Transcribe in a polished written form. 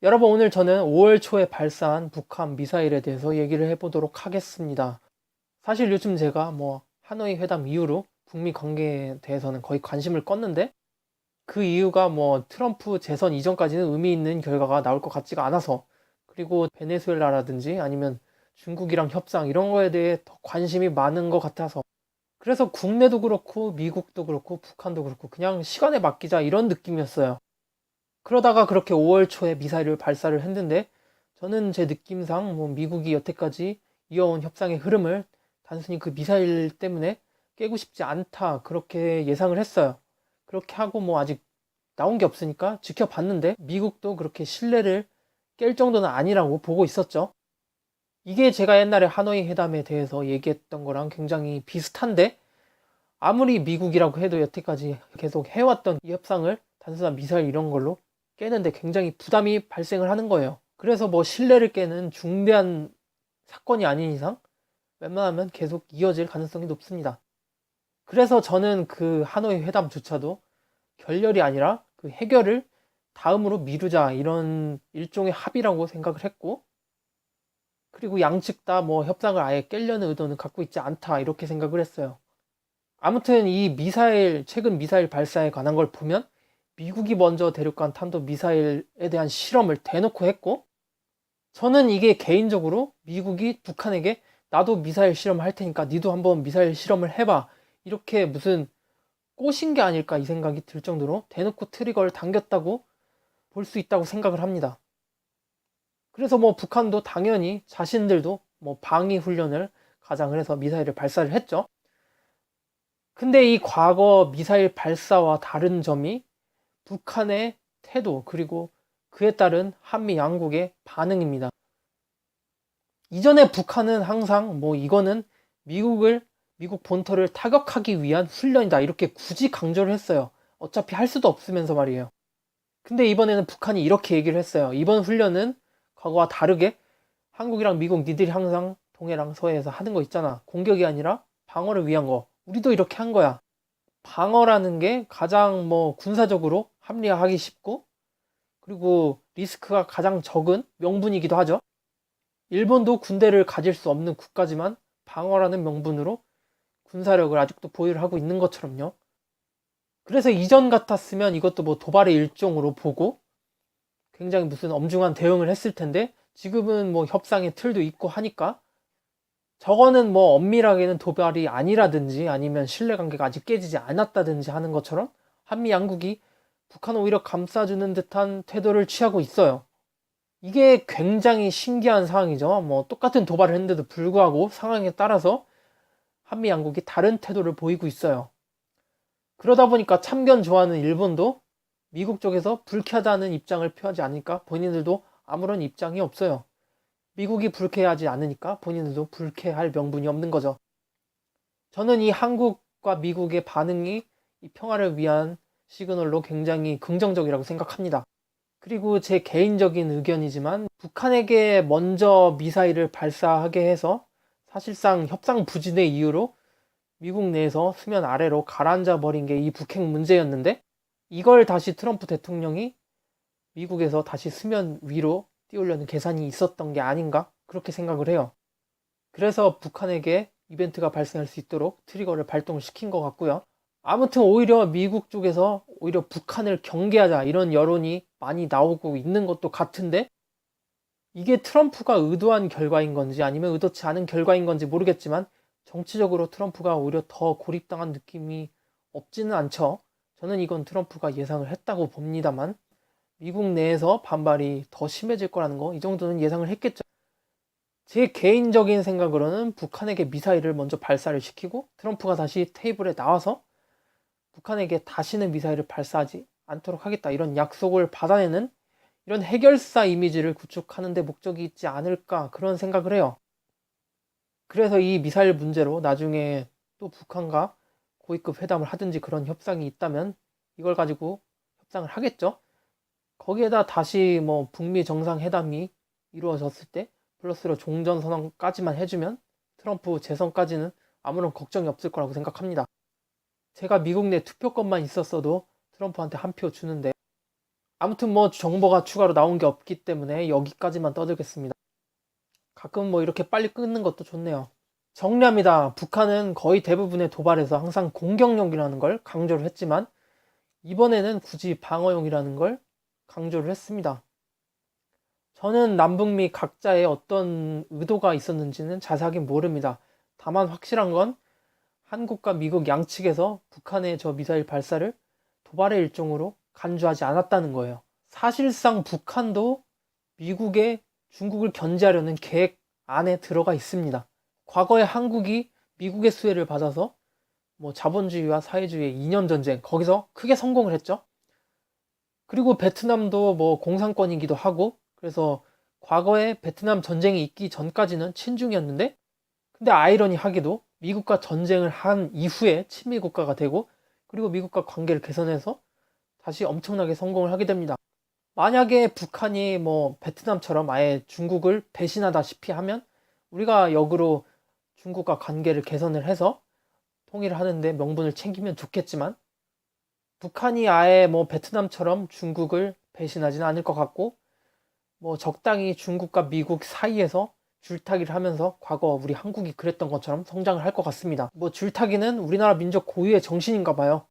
여러분, 오늘 저는 5월 초에 발사한 북한 미사일에 대해서 얘기를 해보도록 하겠습니다. 사실 요즘 제가 하노이 회담 이후로 북미 관계에 대해서는 거의 관심을 껐는데, 그 이유가 트럼프 재선 이전까지는 의미 있는 결과가 나올 것 같지가 않아서, 그리고 베네수엘라라든지 아니면 중국이랑 협상 이런 거에 대해 더 관심이 많은 것 같아서, 그래서 국내도 그렇고 미국도 그렇고 북한도 그렇고 그냥 시간에 맡기자 이런 느낌이었어요. 그러다가 그렇게 5월 초에 미사일을 발사를 했는데, 저는 제 느낌상 미국이 여태까지 이어온 협상의 흐름을 단순히 그 미사일 때문에 깨고 싶지 않다 그렇게 예상을 했어요. 그렇게 하고 아직 나온 게 없으니까 지켜봤는데, 미국도 그렇게 신뢰를 깰 정도는 아니라고 보고 있었죠. 이게 제가 옛날에 하노이 회담에 대해서 얘기했던 거랑 굉장히 비슷한데, 아무리 미국이라고 해도 여태까지 계속 해왔던 이 협상을 단순한 미사일 이런 걸로 깨는데 굉장히 부담이 발생을 하는 거예요. 그래서 신뢰를 깨는 중대한 사건이 아닌 이상 웬만하면 계속 이어질 가능성이 높습니다. 그래서 저는 그 하노이 회담조차도 결렬이 아니라 그 해결을 다음으로 미루자 이런 일종의 합의라고 생각을 했고, 그리고 양측 다 협상을 아예 깨려는 의도는 갖고 있지 않다 이렇게 생각을 했어요. 아무튼 이 미사일, 최근 미사일 발사에 관한 걸 보면 미국이 먼저 대륙간 탄도 미사일에 대한 실험을 대놓고 했고, 저는 이게 개인적으로 미국이 북한에게 나도 미사일 실험할 테니까 니도 한번 미사일 실험을 해봐 이렇게 무슨 꼬신 게 아닐까 이 생각이 들 정도로 대놓고 트리거를 당겼다고 볼 수 있다고 생각을 합니다. 그래서 북한도 당연히 자신들도 방위 훈련을 가장을 해서 미사일을 발사를 했죠. 근데 이 과거 미사일 발사와 다른 점이 북한의 태도, 그리고 그에 따른 한미 양국의 반응입니다. 이전에 북한은 항상 이거는 미국 본토를 타격하기 위한 훈련이다 이렇게 굳이 강조를 했어요. 어차피 할 수도 없으면서 말이에요. 근데 이번에는 북한이 이렇게 얘기를 했어요. 이번 훈련은 과거와 다르게 한국이랑 미국 니들이 항상 동해랑 서해에서 하는 거 있잖아. 공격이 아니라 방어를 위한 거. 우리도 이렇게 한 거야. 방어라는 게 가장 군사적으로 합리화하기 쉽고, 그리고 리스크가 가장 적은 명분이기도 하죠. 일본도 군대를 가질 수 없는 국가지만 방어라는 명분으로 군사력을 아직도 보유를 하고 있는 것처럼요. 그래서 이전 같았으면 이것도 도발의 일종으로 보고 굉장히 무슨 엄중한 대응을 했을 텐데, 지금은 협상의 틀도 있고 하니까 저거는 엄밀하게는 도발이 아니라든지 아니면 신뢰관계가 아직 깨지지 않았다든지 하는 것처럼 한미 양국이 북한을 오히려 감싸주는 듯한 태도를 취하고 있어요. 이게 굉장히 신기한 상황이죠. 똑같은 도발을 했는데도 불구하고 상황에 따라서 한미 양국이 다른 태도를 보이고 있어요. 그러다 보니까 참견 좋아하는 일본도 미국 쪽에서 불쾌하다는 입장을 표하지 않으니까 본인들도 아무런 입장이 없어요. 미국이 불쾌하지 않으니까 본인들도 불쾌할 명분이 없는 거죠. 저는 이 한국과 미국의 반응이 이 평화를 위한 시그널로 굉장히 긍정적이라고 생각합니다. 그리고 제 개인적인 의견이지만 북한에게 먼저 미사일을 발사하게 해서 사실상 협상 부진의 이유로 미국 내에서 수면 아래로 가라앉아 버린 게 이 북핵 문제였는데, 이걸 다시 트럼프 대통령이 미국에서 다시 수면 위로 띄우려는 계산이 있었던 게 아닌가 그렇게 생각을 해요. 그래서 북한에게 이벤트가 발생할 수 있도록 트리거를 발동을 시킨 것 같고요. 아무튼 오히려 미국 쪽에서 오히려 북한을 경계하자 이런 여론이 많이 나오고 있는 것도 같은데, 이게 트럼프가 의도한 결과인 건지 아니면 의도치 않은 결과인 건지 모르겠지만 정치적으로 트럼프가 오히려 더 고립당한 느낌이 없지는 않죠. 저는 이건 트럼프가 예상을 했다고 봅니다만, 미국 내에서 반발이 더 심해질 거라는 거 이 정도는 예상을 했겠죠. 제 개인적인 생각으로는 북한에게 미사일을 먼저 발사를 시키고 트럼프가 다시 테이블에 나와서 북한에게 다시는 미사일을 발사하지 않도록 하겠다 이런 약속을 받아내는 이런 해결사 이미지를 구축하는 데 목적이 있지 않을까 그런 생각을 해요. 그래서 이 미사일 문제로 나중에 또 북한과 고위급 회담을 하든지 그런 협상이 있다면 이걸 가지고 협상을 하겠죠. 거기에다 다시 북미 정상회담이 이루어졌을 때 플러스로 종전선언까지만 해주면 트럼프 재선까지는 아무런 걱정이 없을 거라고 생각합니다. 제가 미국 내 투표권만 있었어도 트럼프한테 한 표 주는데, 아무튼 뭐 정보가 추가로 나온 게 없기 때문에 여기까지만 떠들겠습니다. 가끔 뭐 이렇게 빨리 끊는 것도 좋네요. 정리합니다. 북한은 거의 대부분의 도발에서 항상 공격용이라는 걸 강조를 했지만 이번에는 굳이 방어용이라는 걸 강조를 했습니다. 저는 남북미 각자의 어떤 의도가 있었는지는 자세하게 모릅니다. 다만 확실한 건 한국과 미국 양측에서 북한의 저 미사일 발사를 도발의 일종으로 간주하지 않았다는 거예요. 사실상 북한도 미국의 중국을 견제하려는 계획 안에 들어가 있습니다. 과거에 한국이 미국의 수혜를 받아서 뭐 자본주의와 사회주의의 이념 전쟁 거기서 크게 성공을 했죠. 그리고 베트남도 뭐 공산권이기도 하고 그래서 과거에 베트남 전쟁이 있기 전까지는 친중이었는데 근데 아이러니하게도 미국과 전쟁을 한 이후에 친미 국가가 되고 그리고 미국과 관계를 개선해서 다시 엄청나게 성공을 하게 됩니다. 만약에 북한이 뭐 베트남처럼 아예 중국을 배신하다시피 하면 우리가 역으로 중국과 관계를 개선을 해서 통일을 하는데 명분을 챙기면 좋겠지만 북한이 아예 뭐 베트남처럼 중국을 배신하지는 않을 것 같고 뭐 적당히 중국과 미국 사이에서 줄타기를 하면서 과거 우리 한국이 그랬던 것처럼 성장을 할 것 같습니다. 뭐 줄타기는 우리나라 민족 고유의 정신인가 봐요.